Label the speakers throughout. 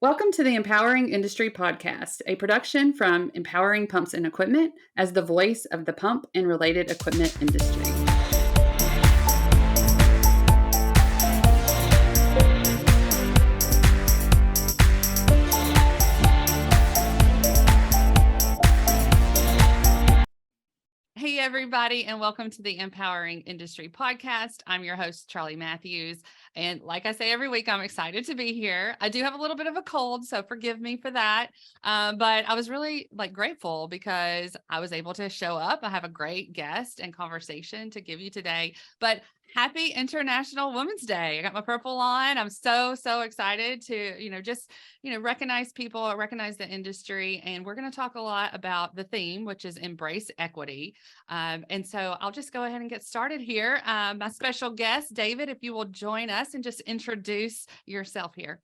Speaker 1: Welcome to the Empowering Industry Podcast, a production from Empowering Pumps and Equipment as the voice of the pump and related equipment industry. Hey, everybody, and welcome to the Empowering Industry Podcast. I'm your host, Charli Matthews. And like I say every week, I'm excited to be here. I do have a little bit of a cold, so forgive me for that. But I was really grateful because I was able to show up. I have a great guest and conversation to give you today. But happy International Women's Day. I got my purple on. I'm so excited to, recognize people, recognize the industry. And we're going to talk a lot about the theme, which is embrace equity. And so I'll just go ahead and get started here. My special guest, David, if you will join us and just introduce yourself here.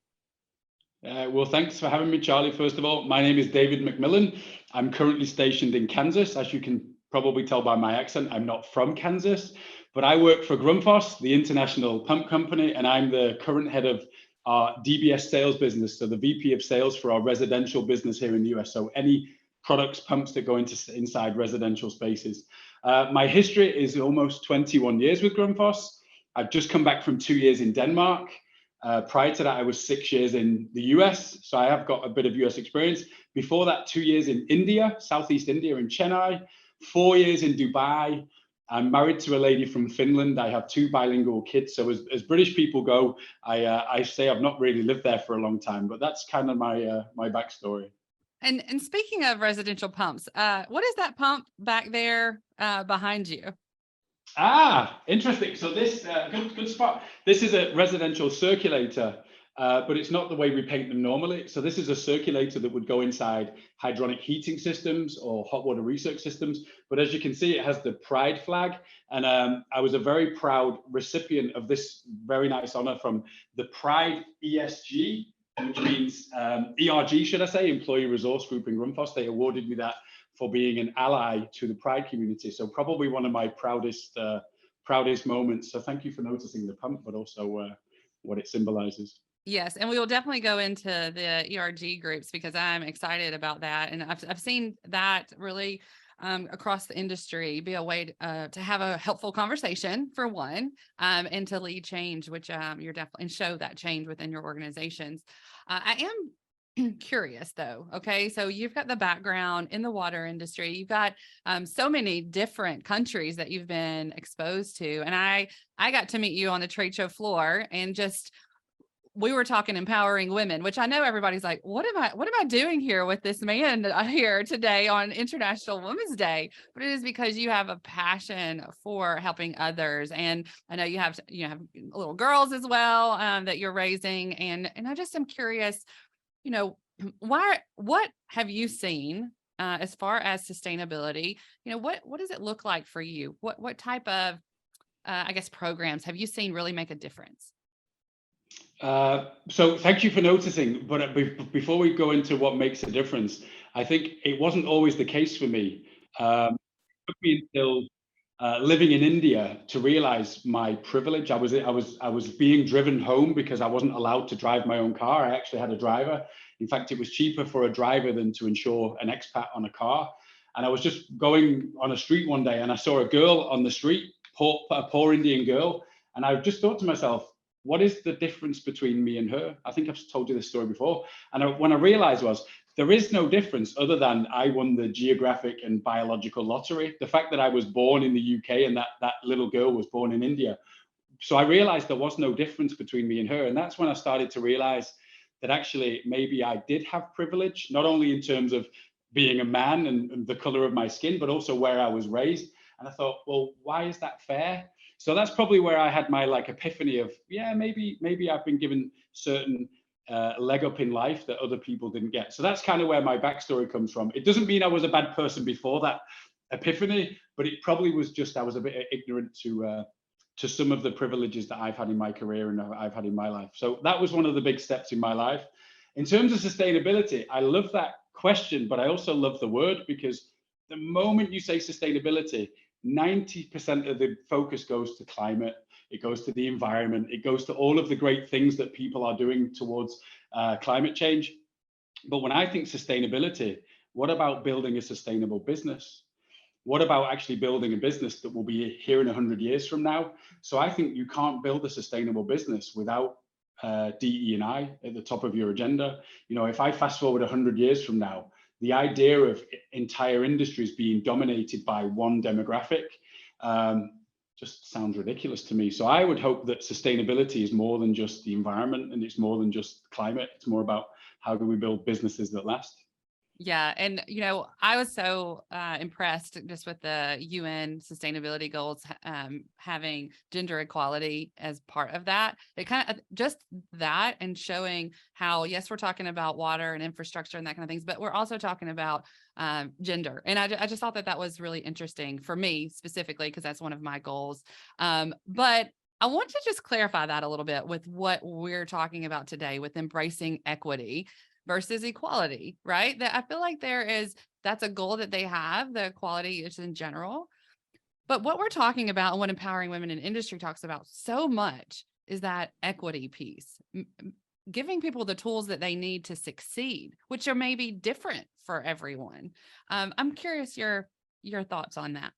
Speaker 2: Well, thanks for having me, Charli. First of all, my name is David McMillan. I'm currently stationed in Kansas. As you can probably tell by my accent, I'm not from Kansas, but I work for Grundfos, the international pump company, and I'm the current head of our DBS sales business, so the VP of sales for our residential business here in the US. So any products, pumps that go inside residential spaces. My history is almost 21 years with Grundfos. I've just come back from 2 years in Denmark. Prior to that, I was 6 years in the US, so I have got a bit of US experience. Before that, 2 years in India, Southeast India in Chennai, 4 years in Dubai. I'm married to a lady from Finland. I have 2 bilingual kids. So as British people go, I say I've not really lived there for a long time, but that's kind of my backstory.
Speaker 1: And speaking of residential pumps, what is that pump back there behind you?
Speaker 2: Interesting. So this, good spot. This is a residential circulator, but it's not the way we paint them normally. So this is a circulator that would go inside hydronic heating systems or hot water research systems. But as you can see, it has the Pride flag. And I was a very proud recipient of this very nice honor from the Pride ESG, which means ERG, should I say, Employee Resource Group in Grundfos. They awarded me that for being an ally to the Pride community. So probably one of my proudest moments. So thank you for noticing the pump, but also what it symbolizes.
Speaker 1: Yes, and we will definitely go into the ERG groups because I'm excited about that. And I've seen that really across the industry be a way to have a helpful conversation for one, and to lead change, which you're definitely, and show that change within your organizations. I am curious though. Okay. So you've got the background in the water industry. You've got so many different countries that you've been exposed to. And I got to meet you on the trade show floor and we were talking empowering women, which I know everybody's like, what am I doing here with this man here today on International Women's Day? But it is because you have a passion for helping others. And I know you have little girls as well that you're raising. And I just am curious, what have you seen as far as sustainability? What does it look like for you? What type of, programs have you seen really make a difference?
Speaker 2: So thank you for noticing. But before we go into what makes a difference, I think it wasn't always the case for me. It took me until living in India to realize my privilege. I was being driven home because I wasn't allowed to drive my own car. I actually had a driver. In fact, it was cheaper for a driver than to insure an expat on a car. And I was just going on a street one day and I saw a girl on the street, a poor Indian girl. And I just thought to myself, what is the difference between me and her? I think I've told you this story before. And what I realized was there is no difference other than I won the geographic and biological lottery. The fact that I was born in the UK and that little girl was born in India. So I realized there was no difference between me and her. And that's when I started to realize that actually maybe I did have privilege, not only in terms of being a man and the color of my skin, but also where I was raised. And I thought, well, why is that fair? So that's probably where I had my epiphany of, yeah, maybe I've been given certain leg up in life that other people didn't get. So that's kind of where my backstory comes from. It doesn't mean I was a bad person before that epiphany, but it probably was just I was a bit ignorant to some of the privileges that I've had in my career and I've had in my life. So that was one of the big steps in my life. In terms of sustainability, I love that question, but I also love the word because the moment you say sustainability, 90% of the focus goes to climate, it goes to the environment, it goes to all of the great things that people are doing towards climate change. But when I think sustainability, what about building a sustainable business? What about actually building a business that will be here in 100 years from now? So I think you can't build a sustainable business without DE&I at the top of your agenda. You know, if I fast forward 100 years from now, the idea of entire industries being dominated by one demographic just sounds ridiculous to me. So I would hope that sustainability is more than just the environment, and it's more than just climate. It's more about how do we build businesses that last.
Speaker 1: Yeah. And, I was so impressed just with the UN sustainability goals, having gender equality as part of that. It kind of just that, and showing how, yes, we're talking about water and infrastructure and that kind of things, but we're also talking about gender. And I just thought that was really interesting for me specifically, because that's one of my goals. But I want to just clarify that a little bit with what we're talking about today with embracing equity versus equality, right? That I feel like that's a goal that they have, the equality is in general. But what we're talking about, and what Empowering Women in Industry talks about so much, is that equity piece, giving people the tools that they need to succeed, which are maybe different for everyone. I'm curious your thoughts on that.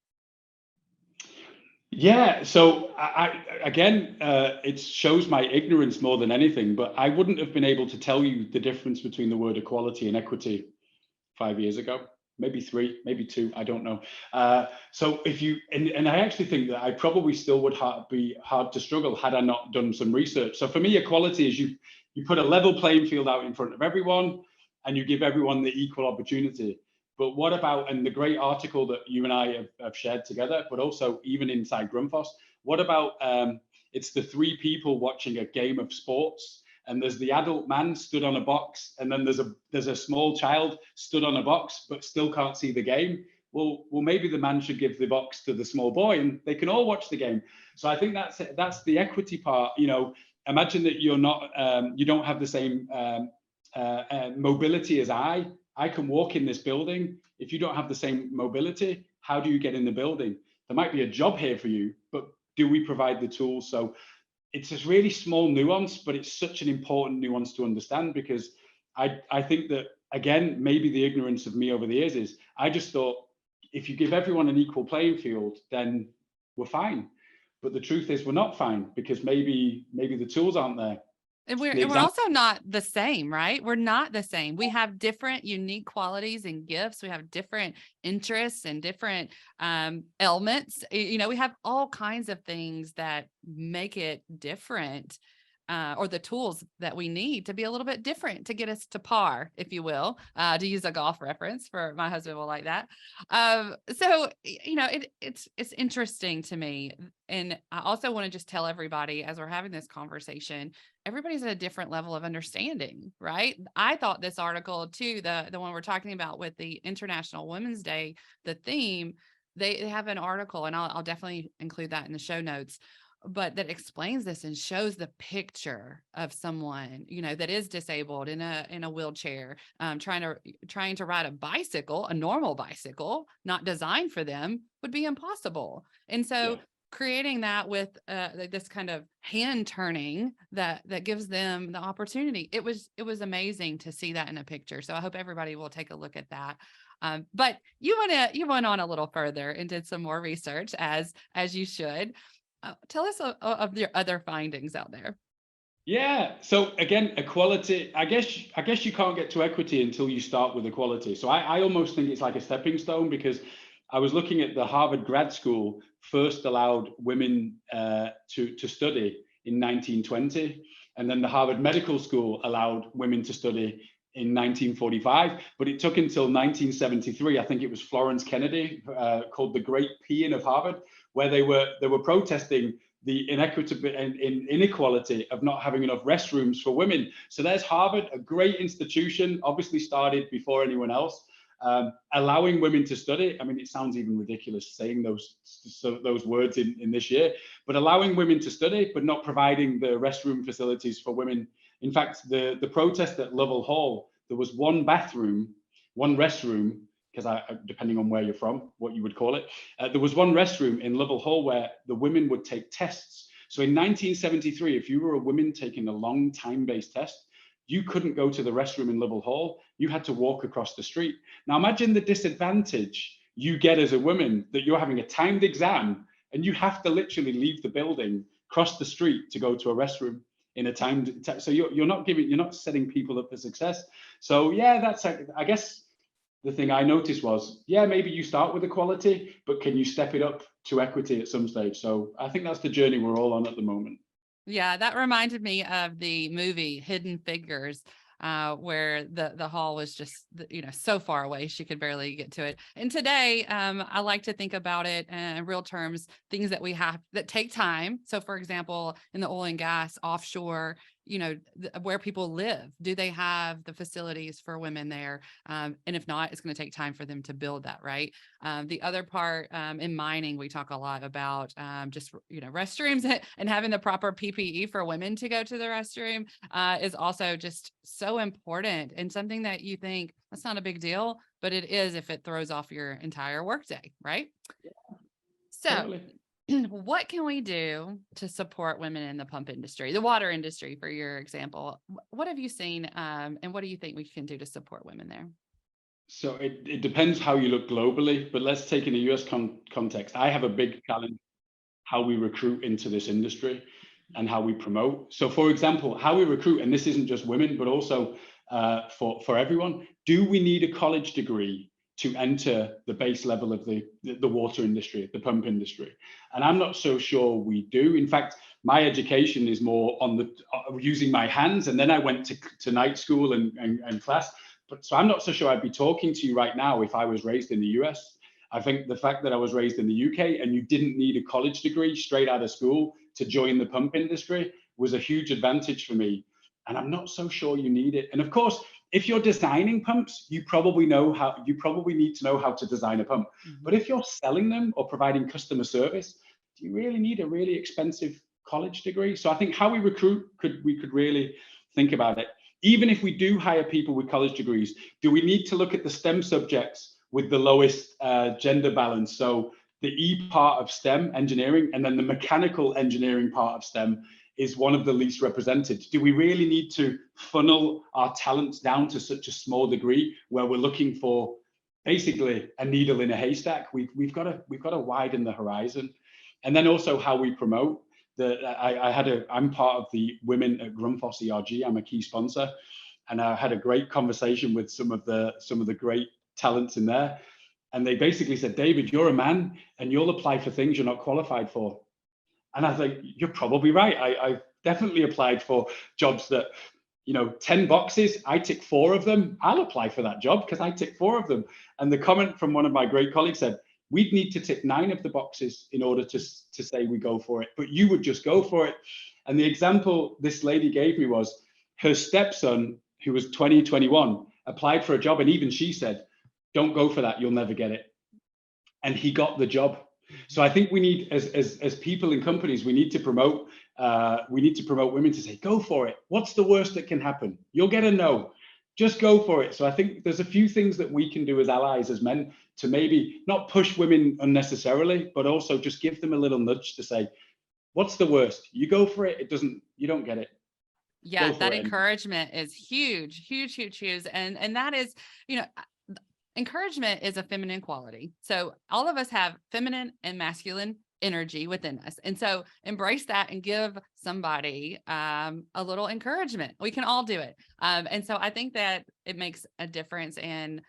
Speaker 2: Yeah, so it shows my ignorance more than anything, but I wouldn't have been able to tell you the difference between the word equality and equity 5 years ago, maybe 3, maybe 2, I don't know. So if you, and I actually think that I probably still would be hard to struggle had I not done some research. So for me, equality is you put a level playing field out in front of everyone, and you give everyone the equal opportunity. But what about, and the great article that you and I have shared together, but also even inside Grundfos, what about it's the 3 people watching a game of sports, and there's the adult man stood on a box, and then there's a small child stood on a box but still can't see the game. Well, maybe the man should give the box to the small boy, and they can all watch the game. So I think that's the equity part. You know, imagine that you don't have the same mobility as I can walk in this building. If you don't have the same mobility, how do you get in the building? There might be a job here for you, but do we provide the tools? So it's this really small nuance, but it's such an important nuance to understand, because I think that, again, maybe the ignorance of me over the years is I just thought if you give everyone an equal playing field, then we're fine. But the truth is we're not fine, because maybe the tools aren't there.
Speaker 1: And we're also not the same, right? We're not the same. We have different unique qualities and gifts. We have different interests and different elements. We have all kinds of things that make it different, or the tools that we need to be a little bit different to get us to par, if you will, to use a golf reference. For my husband will like that. So, it's interesting to me. And I also want to just tell everybody, as we're having this conversation, everybody's at a different level of understanding, right? I thought this article too, the one we're talking about with the International Women's Day, the theme, they have an article, and I'll definitely include that in the show notes, but that explains this and shows the picture of someone, that is disabled in a wheelchair, trying to ride a bicycle, a normal bicycle, not designed for them, would be impossible. And so creating that with this kind of hand turning that gives them the opportunity. It was amazing to see that in a picture. So I hope everybody will take a look at that. But you went on a little further and did some more research, as you should. Tell us of your other findings out there.
Speaker 2: Yeah. So again, equality, I guess you can't get to equity until you start with equality. So I almost think it's like a stepping stone, because I was looking at the Harvard grad school first allowed women to study in 1920. And then the Harvard Medical School allowed women to study in 1945. But it took until 1973, I think it was Florence Kennedy, called the Great Peeing of Harvard, where they were protesting the inequality of not having enough restrooms for women. So there's Harvard, a great institution, obviously started before anyone else, allowing women to study. I mean, it sounds even ridiculous saying those words in this year, but allowing women to study, but not providing the restroom facilities for women. In fact, the protest at Lovell Hall, there was one bathroom, one restroom, because depending on where you're from, what you would call it, there was one restroom in Lovell Hall where the women would take tests. So in 1973, if you were a woman taking a long time-based test, you couldn't go to the restroom in Liverpool Hall. You had to walk across the street. Now imagine the disadvantage you get as a woman, that you're having a timed exam and you have to literally leave the building, cross the street to go to a restroom in a timed. So you're not setting people up for success. So yeah, that's, I guess the thing I noticed was, yeah, maybe you start with equality, but can you step it up to equity at some stage? So I think that's the journey we're all on at the moment.
Speaker 1: Yeah, that reminded me of the movie Hidden Figures, where the hall was just, so far away she could barely get to it. And today, I like to think about it in real terms, things that we have that take time. So, for example, in the oil and gas offshore, where people live, do they have the facilities for women there? And if not, it's going to take time for them to build that, right? The other part, in mining, we talk a lot about just restrooms and having the proper PPE for women to go to the restroom is also just so important, and something that you think that's not a big deal, but it is if it throws off your entire workday, right? So,
Speaker 2: Totally.
Speaker 1: what can we do to support women in the pump industry, the water industry, for your example? What have you seen, and what do you think we can do to support women there?
Speaker 2: So it depends how you look globally, but let's take in a US context. I have a big challenge how we recruit into this industry and how we promote. So for example, how we recruit, and this isn't just women, but also for everyone, do we need a college degree to enter the base level of the water industry, the pump industry? And I'm not so sure we do. In fact, my education is more on the using my hands, and then I went to night school and class. But so I'm not so sure I'd be talking to you right now if I was raised in the US. I think the fact that I was raised in the UK and you didn't need a college degree straight out of school to join the pump industry was a huge advantage for me. And I'm not so sure you need it. And of course, if you're designing pumps, you probably need to know how to design a pump. But if you're selling them or providing customer service, do you really need a really expensive college degree? So I think how we recruit, we could really think about it. Even if we do hire people with college degrees, do we need to look at the STEM subjects with the lowest gender balance? So the E part of STEM, engineering, and then the mechanical engineering part of STEM is one of the least represented. Do we really need to funnel our talents down to such a small degree where we're looking for basically a needle in a haystack? We've got to widen the horizon. And then also how we promote. I'm part of the women at Grundfos ERG. I'm a key sponsor, and I had a great conversation with some of the great talents in there. And they basically said, David, you're a man and you'll apply for things you're not qualified for. And I think you're probably right. I definitely applied for jobs that, 10 boxes, I tick 4 of them. I'll apply for that job because I tick 4 of them. And the comment from one of my great colleagues said, we'd need to tick 9 of the boxes in order to say we go for it, but you would just go for it. And the example this lady gave me was her stepson, who was 20, 21, applied for a job. And even she said, don't go for that, you'll never get it. And he got the job. So I think we need, as people in companies, we need to promote women to say, go for it. What's the worst that can happen? You'll get a no. Just go for it. So I think there's a few things that we can do as allies, as men, to maybe not push women unnecessarily, but also just give them a little nudge to say, what's the worst? You go for it. You don't get it.
Speaker 1: Yeah, that encouragement is huge, huge, huge, huge. And that is, encouragement is a feminine quality. So all of us have feminine and masculine energy within us. And so embrace that and give somebody a little encouragement. We can all do it. And so I think that it makes a difference, and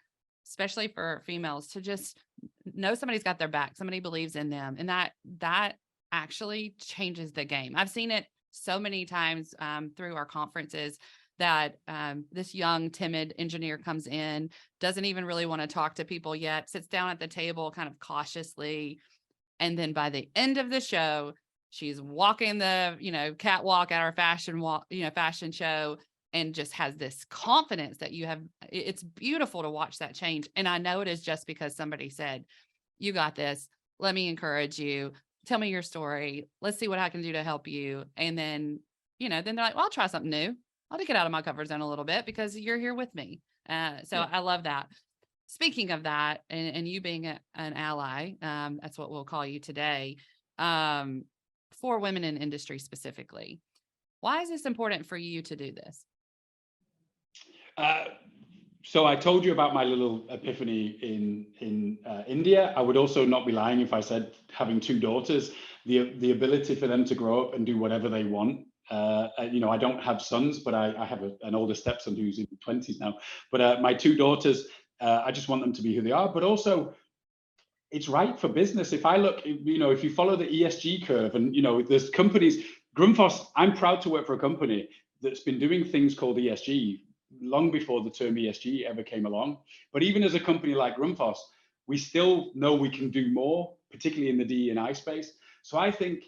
Speaker 1: especially for females, to just know somebody's got their back, somebody believes in them. And that actually changes the game. I've seen it so many times through our conferences that this young, timid engineer comes in, doesn't even really want to talk to people yet, sits down at the table kind of cautiously. And then by the end of the show, she's walking the, catwalk at our fashion show, and just has this confidence that it's beautiful to watch that change. And I know it is just because somebody said, you got this. Let me encourage you. Tell me your story. Let's see what I can do to help you. And then, then they're like, well, I'll try something new. I'll get out of my comfort zone a little bit because you're here with me. So yeah. I love that. Speaking of that, and you being an ally, that's what we'll call you today, for women in industry specifically. Why is this important for you to do this?
Speaker 2: So I told you about my little epiphany in India. I would also not be lying if I said having two daughters, the ability for them to grow up and do whatever they want. I don't have sons, but I have an older stepson who's in the 20s now. But my two daughters, I just want them to be who they are. But also, it's right for business. If I look, if you follow the ESG curve, and there's companies, Grundfos. I'm proud to work for a company that's been doing things called ESG long before the term ESG ever came along. But even as a company like Grundfos, we still know we can do more, particularly in the DE&I space. So I think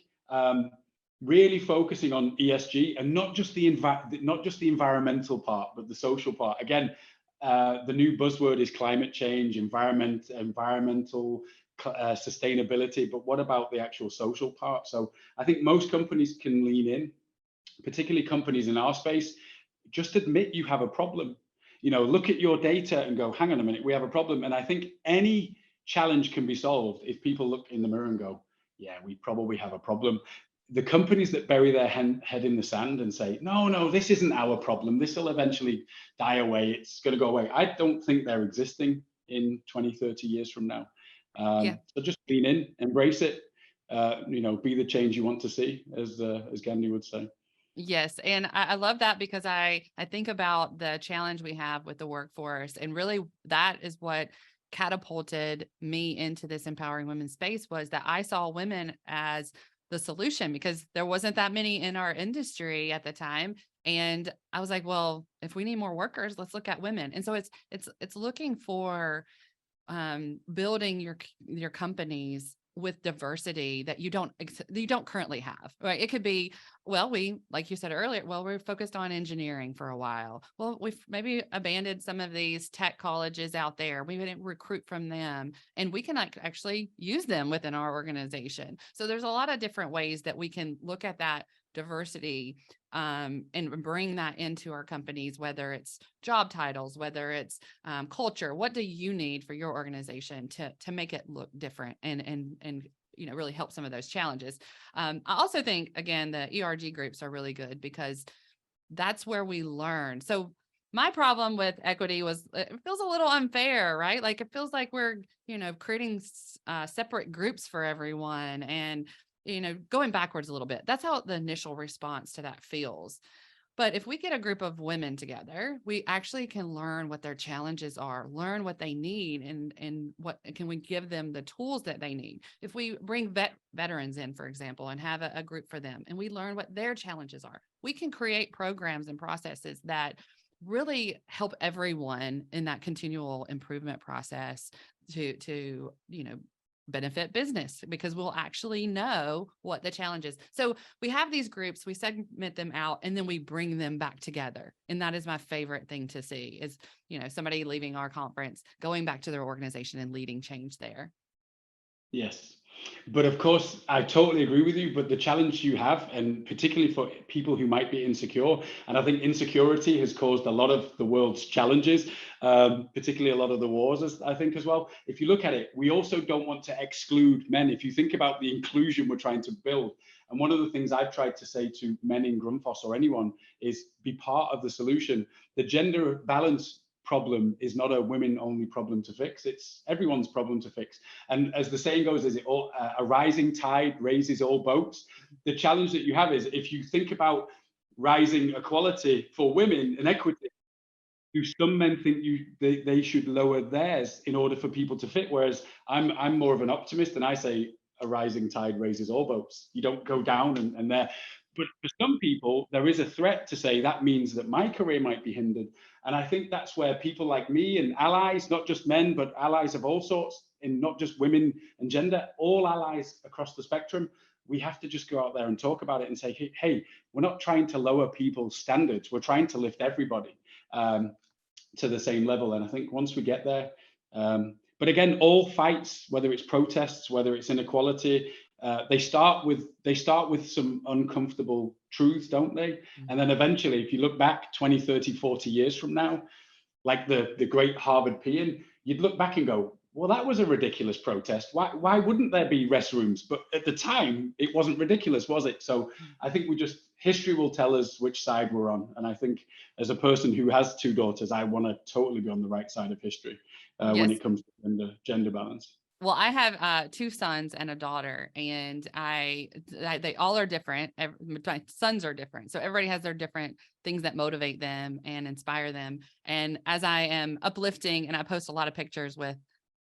Speaker 2: really focusing on ESG and not just the environmental part, but the social part. Again, the new buzzword is climate change, environmental sustainability. But what about the actual social part? So I think most companies can lean in, particularly companies in our space. Just admit you have a problem. Look at your data and go, hang on a minute, we have a problem. And I think any challenge can be solved if people look in the mirror and go, yeah, we probably have a problem. The companies that bury their head in the sand and say, no, this isn't our problem, this will eventually die away, it's going to go away, I don't think they're existing in 20, 30 years from now.
Speaker 1: Yeah.
Speaker 2: So just lean in, embrace it, be the change you want to see, as Gandhi would say.
Speaker 1: Yes. And I love that, because I think about the challenge we have with the workforce, and really that is what catapulted me into this empowering women space, was that I saw women as the solution, because there wasn't that many in our industry at the time. And I was like, well, if we need more workers, let's look at women. And so it's looking for building your companies with diversity that you don't currently have, right? It could be, well, like you said earlier, well, we're focused on engineering for a while. Well, we've maybe abandoned some of these tech colleges out there. We didn't recruit from them, and we can actually use them within our organization. So there's a lot of different ways that we can look at that diversity and bring that into our companies, whether it's job titles, whether it's culture. What do you need for your organization to make it look different and really help some of those challenges? I also think, again, the ERG groups are really good, because that's where we learn. So my problem with equity was, it feels a little unfair, right? Like, it feels like we're creating separate groups for everyone, and going backwards a little bit. That's how the initial response to that feels. But if we get a group of women together, we actually can learn what their challenges are, learn what they need, and what can we give them the tools that they need. If we bring veterans in, for example, and have a group for them, and we learn what their challenges are, we can create programs and processes that really help everyone in that continual improvement process to benefit business, because we'll actually know what the challenge is. So we have these groups, we segment them out, and then we bring them back together. And that is my favorite thing to see, is, somebody leaving our conference, going back to their organization and leading change there.
Speaker 2: Yes. But of course, I totally agree with you. But the challenge you have, and particularly for people who might be insecure, and I think insecurity has caused a lot of the world's challenges, particularly a lot of the wars, I think, as well. If you look at it, we also don't want to exclude men. If you think about the inclusion we're trying to build, and one of the things I've tried to say to men in Grundfos or anyone is, be part of the solution. The gender balance problem is not a women only problem to fix, it's everyone's problem to fix. And as the saying goes, is it all a rising tide raises all boats? The challenge that you have is, if you think about rising equality for women and equity, do some men think they should lower theirs in order for people to fit? Whereas I'm more of an optimist, and I say a rising tide raises all boats. You don't go down and there. But for some people, there is a threat to say that means that my career might be hindered. And I think that's where people like me and allies, not just men, but allies of all sorts, and not just women and gender, all allies across the spectrum, we have to just go out there and talk about it and say, hey, we're not trying to lower people's standards. We're trying to lift everybody to the same level. And I think once we get there, but again, all fights, whether it's protests, whether it's inequality, they start with some uncomfortable truths, don't they? And then eventually, if you look back 20, 30, 40 years from now, like the great Harvard peon, you'd look back and go, well, that was a ridiculous protest. Why wouldn't there be restrooms? But at the time, it wasn't ridiculous, was it? So I think we just history will tell us which side we're on. And I think as a person who has two daughters, I want to totally be on the right side of history when
Speaker 1: Yes.
Speaker 2: it comes to gender balance.
Speaker 1: Well, I have two sons and a daughter, and they all are different. My sons are different, so everybody has their different things that motivate them and inspire them. And as I am uplifting, and I post a lot of pictures with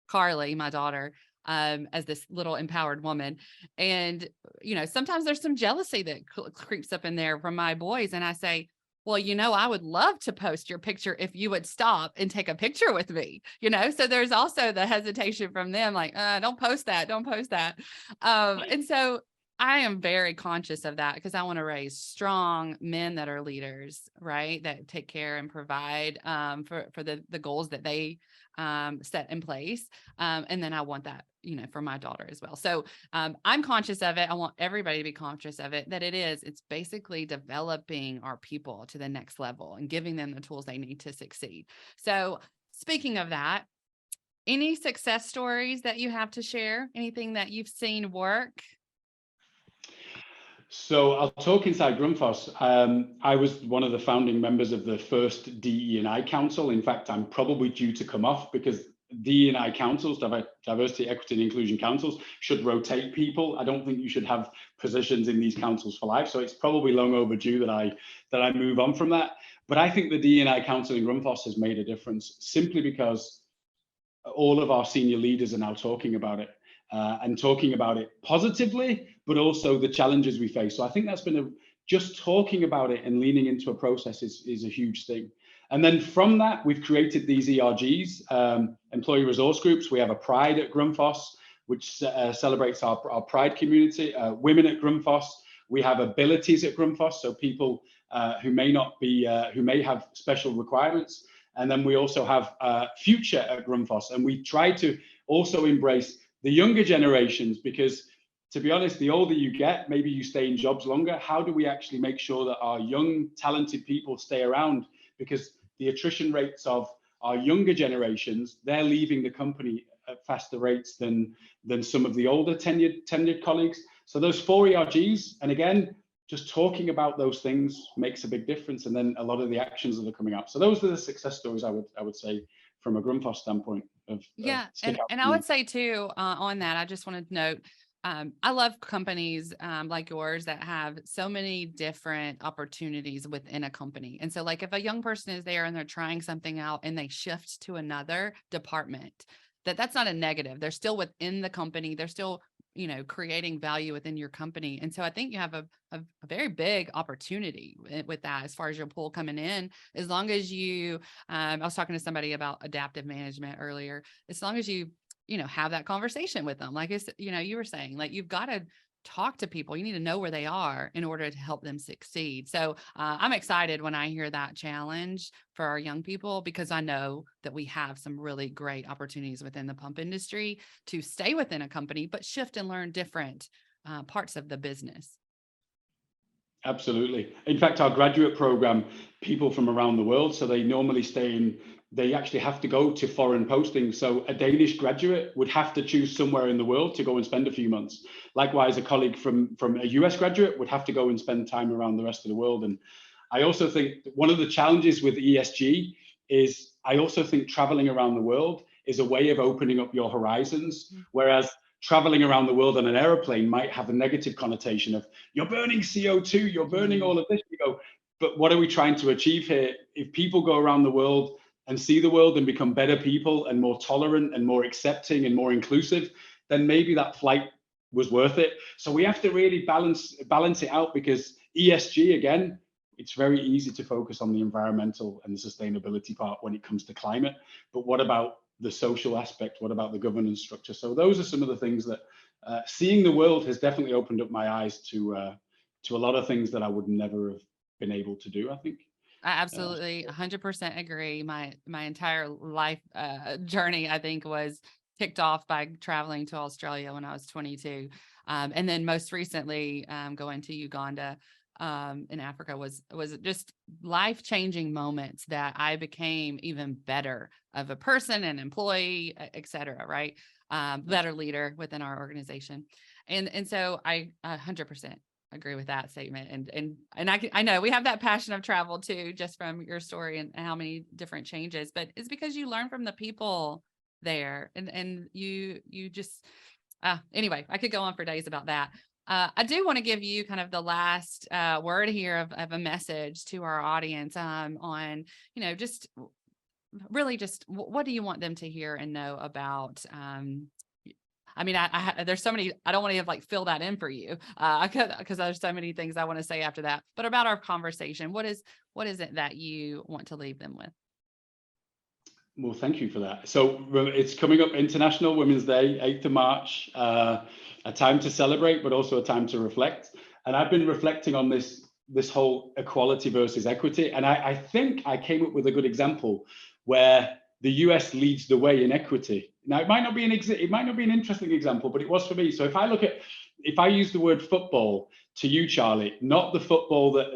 Speaker 1: Carly, my daughter, as this little empowered woman, and sometimes there's some jealousy that creeps up in there from my boys, and I say, well, I would love to post your picture if you would stop and take a picture with me, so there's also the hesitation from them, like, don't post that, don't post that. And so I am very conscious of that because I want to raise strong men that are leaders, right? That take care and provide for the goals that they set in place. And then I want that, for my daughter as well. So I'm conscious of it. I want everybody to be conscious of it, that it's basically developing our people to the next level and giving them the tools they need to succeed. So speaking of that, any success stories that you have to share? Anything that you've seen work?
Speaker 2: So I'll talk inside Grundfos. I was one of the founding members of the first DE&I Council. In fact, I'm probably due to come off because DE&I councils, diversity, equity, and inclusion councils, should rotate people. I don't think you should have positions in these councils for life. So it's probably long overdue that I move on from that. But I think the DE&I Council in Grundfos has made a difference simply because all of our senior leaders are now talking about it. And talking about it positively, but also the challenges we face. So I think that's been just talking about it and leaning into a process is a huge thing. And then from that, we've created these ERGs, employee resource groups. We have a Pride at Grundfos, which celebrates our Pride community. Women at Grundfos. We have abilities at Grundfos, so people who may not be, who may have special requirements. And then we also have future at Grundfos, and we try to also embrace the younger generations, because to be honest, the older you get, maybe you stay in jobs longer. How do we actually make sure that our young, talented people stay around? Because the attrition rates of our younger generations, they're leaving the company at faster rates than some of the older tenured colleagues. So those 4 ERGs, and again, just talking about those things makes a big difference. And then a lot of the actions that are coming up. So those are the success stories I would say from a Grundfos standpoint.
Speaker 1: And I would say too, on that, I just wanted to note, I love companies like yours that have so many different opportunities within a company. And so like if a young person is there and they're trying something out and they shift to another department, that's not a negative. They're still within the company. They're still, creating value within your company. And so I think you have a very big opportunity with that as far as your pool coming in, as long as you, I was talking to somebody about adaptive management earlier, as long as you, have that conversation with them. Like it's, you were saying, like, you've got to talk to people. You need to know where they are in order to help them succeed. So I'm excited when I hear that challenge for our young people, because I know that we have some really great opportunities within the pump industry to stay within a company, but shift and learn different parts of the business.
Speaker 2: Absolutely. In fact, our graduate program, people from around the world, so they normally they actually have to go to foreign postings. So a Danish graduate would have to choose somewhere in the world to go and spend a few months. Likewise, a colleague from a US graduate would have to go and spend time around the rest of the world. And I also think one of the challenges with ESG is I also think traveling around the world is a way of opening up your horizons, whereas traveling around the world on an airplane might have a negative connotation of you're burning CO2, you're burning all of this. You go, but what are we trying to achieve here? If people go around the world and see the world and become better people and more tolerant and more accepting and more inclusive, then maybe that flight was worth it. So we have to really balance it out, because ESG, again, it's very easy to focus on the environmental and the sustainability part when it comes to climate. But what about the social aspect? What about the governance structure? So those are some of the things that seeing the world has definitely opened up my eyes to a lot of things that I would never have been able to do, I think.
Speaker 1: I absolutely 100% agree. My entire life journey, I think, was kicked off by traveling to Australia when I was 22. And then most recently, going to Uganda in Africa was just life-changing moments that I became even better of a person, an employee, et cetera, right? Better leader within our organization. And so I 100% agree with that statement. And I know we have that passion of travel too, just from your story and how many different changes, but it's because you learn from the people there, and you just, anyway, I could go on for days about that. I do want to give you kind of the last word here of a message to our audience, on, just really just what do you want them to hear and know about, I mean, there's so many, I don't want to like fill that in for you, because there's so many things I want to say after that, but about our conversation, what is it that you want to leave them with?
Speaker 2: Well, thank you for that. So it's coming up, International Women's Day, 8th of March, a time to celebrate, but also a time to reflect. And I've been reflecting on this whole equality versus equity. And I think I came up with a good example where the US leads the way in equity. Now, it might not be an interesting example, but it was for me. So if I use the word football to you, Charlie, not the football that,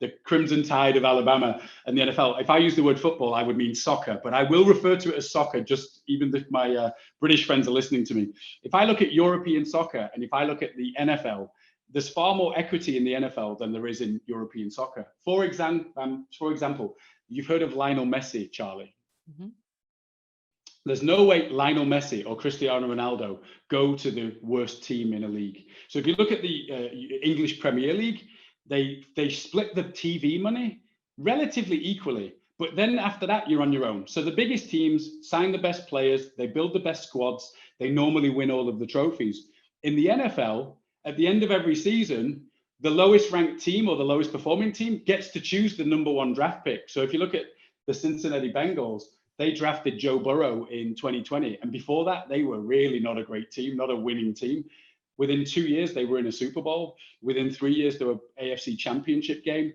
Speaker 2: the Crimson Tide of Alabama and the NFL. If I use the word football, I would mean soccer, but I will refer to it as soccer, just even if my British friends are listening to me. If I look at European soccer and if I look at the NFL, there's far more equity in the NFL than there is in European soccer. For example, you've heard of Lionel Messi, Charlie. Mm-hmm. There's no way Lionel Messi or Cristiano Ronaldo go to the worst team in a league. So if you look at the English Premier League, they split the TV money relatively equally. But then after that, you're on your own. So the biggest teams sign the best players, they build the best squads, they normally win all of the trophies. In the NFL, at the end of every season, the lowest ranked team or the lowest performing team gets to choose the number one draft pick. So if you look at the Cincinnati Bengals, they drafted Joe Burrow in 2020. And before that, they were really not a great team, not a winning team. Within 2 years, they were in a Super Bowl. Within 3 years, they were AFC Championship game.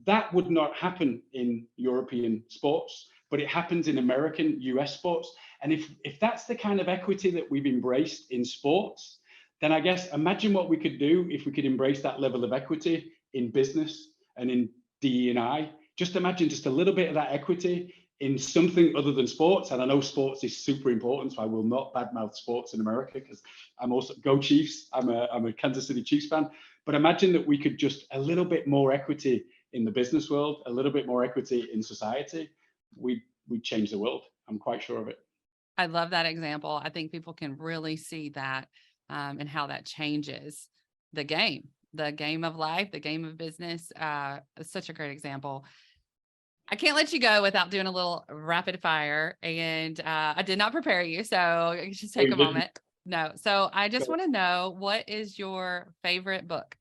Speaker 2: That would not happen in European sports, but it happens in American, US sports. And if that's the kind of equity that we've embraced in sports, then I guess imagine what we could do if we could embrace that level of equity in business and in DE&I. Just imagine just a little bit of that equity in something other than sports. And I know sports is super important, so I will not badmouth sports in America because I'm also go Chiefs. I'm a Kansas City Chiefs fan. But imagine that we could just a little bit more equity in the business world, a little bit more equity in society. We'd change the world. I'm quite sure of it.
Speaker 1: I love that example. I think people can really see that, and how that changes the game of life, the game of business. It's such a great example. I can't let you go without doing a little rapid fire, and I did not prepare you, so just take a moment. No, so I just want to know, what is your favorite book?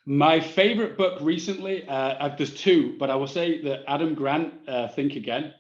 Speaker 2: My favorite book recently, there's two, but I will say that Adam Grant, Think Again,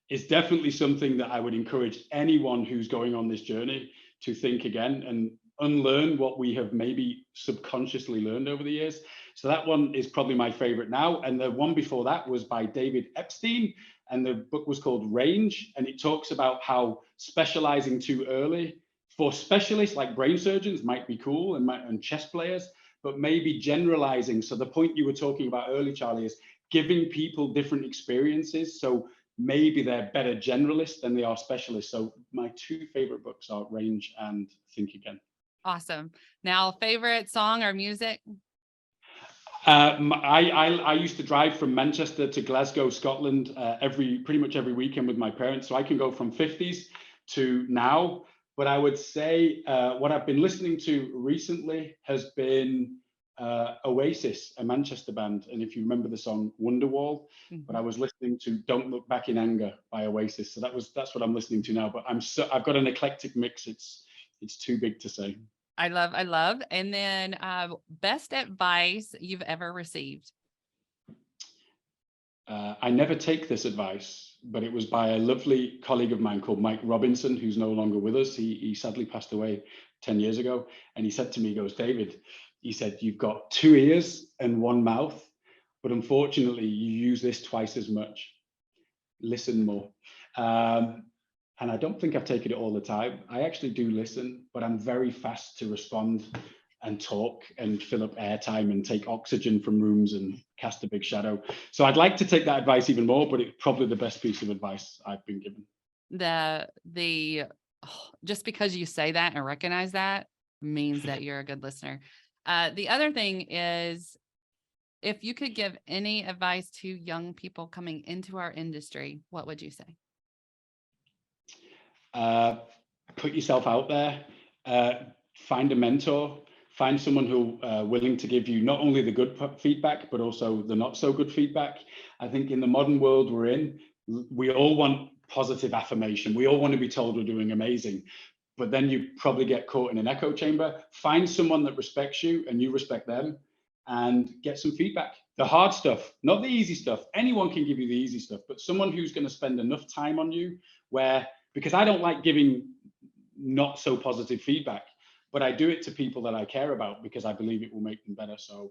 Speaker 2: is definitely something that I would encourage anyone who's going on this journey to think again and unlearn what we have maybe subconsciously learned over the years. So that one is probably my favorite now. And the one before that was by David Epstein, and the book was called Range. And it talks about how specializing too early for specialists like brain surgeons might be cool and chess players, but maybe generalizing. So the point you were talking about earlier, Charlie, is giving people different experiences. So maybe they're better generalists than they are specialists. So my two favorite books are Range and Think Again.
Speaker 1: Awesome. Now, favorite song or music?
Speaker 2: I used to drive from Manchester to Glasgow, Scotland, pretty much every weekend with my parents. So I can go from 50s to now. But I would say what I've been listening to recently has been Oasis, a Manchester band. And if you remember the song Wonderwall, but I was listening to Don't Look Back in Anger by Oasis. So that's what I'm listening to now. But I've got an eclectic mix. It's too big to say.
Speaker 1: I love. And then best advice you've ever received?
Speaker 2: I never take this advice, but it was by a lovely colleague of mine called Mike Robinson, who's no longer with us. He sadly passed away 10 years ago. And he said to me, he goes, David, he said, you've got 2 ears and 1 mouth, but unfortunately you use this twice as much. Listen more. And I don't think I've taken it all the time. I actually do listen, but I'm very fast to respond and talk and fill up airtime and take oxygen from rooms and cast a big shadow. So I'd like to take that advice even more, but it's probably the best piece of advice I've been given. Just because you say that and recognize that means that you're a good listener.
Speaker 1: The other thing is, if you could give any advice to young people coming into our industry, what would you say?
Speaker 2: Put yourself out there, find a mentor, find someone who willing to give you not only the good feedback, but also the not so good feedback. I think in the modern world we're in, we all want positive affirmation. We all want to be told we're doing amazing, but then you probably get caught in an echo chamber. Find someone that respects you and you respect them, and get some feedback. The hard stuff, not the easy stuff. Anyone can give you the easy stuff, but someone who's going to spend enough time on you where, because I don't like giving not so positive feedback, but I do it to people that I care about because I believe it will make them better. So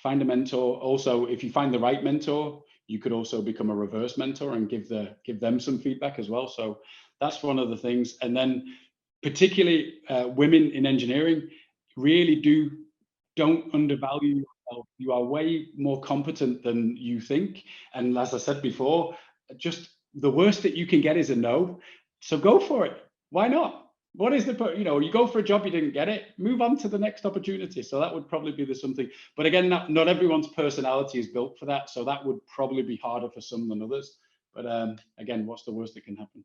Speaker 2: find a mentor. Also, if you find the right mentor, you could also become a reverse mentor and give them some feedback as well. So that's one of the things. And then particularly women in engineering, really don't undervalue yourself. You are way more competent than you think. And as I said before, just the worst that you can get is a no. So go for it. Why not? What is you go for a job, you didn't get it, move on to the next opportunity. So that would probably be the something. But again, not everyone's personality is built for that. So that would probably be harder for some than others. But again, what's the worst that can happen?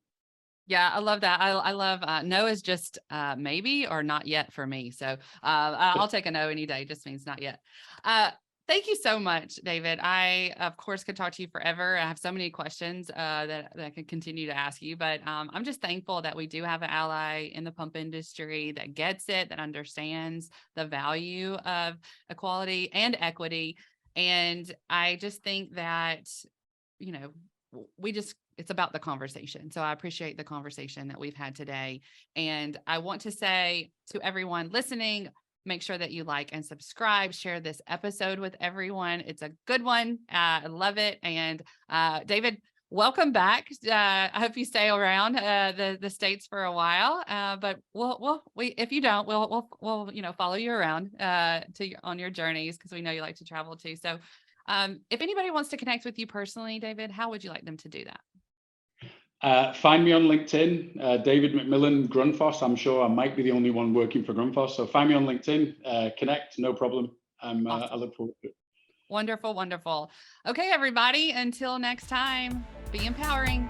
Speaker 1: Yeah, I love that. I love no is just maybe or not yet for me. So I'll take a no any day. Just means not yet. Thank you so much, David. I, of course, could talk to you forever. I have so many questions that I could continue to ask you, but I'm just thankful that we do have an ally in the pump industry that gets it, that understands the value of equality and equity. And I just think that, you know, it's about the conversation. So I appreciate the conversation that we've had today. And I want to say to everyone listening, make sure that you like and subscribe, share this episode with everyone. It's a good one. I love it. And David, welcome back. I hope you stay around the States for a while. But if you don't, we'll follow you around on your journeys, because we know you like to travel too. So if anybody wants to connect with you personally, David, how would you like them to do that?
Speaker 2: Find me on LinkedIn, David McMillan, Grundfos. I'm sure I might be the only one working for Grundfos. So find me on LinkedIn, connect, no problem.
Speaker 1: Awesome.
Speaker 2: I look forward to it.
Speaker 1: Wonderful, wonderful. Okay, everybody, until next time, be empowering.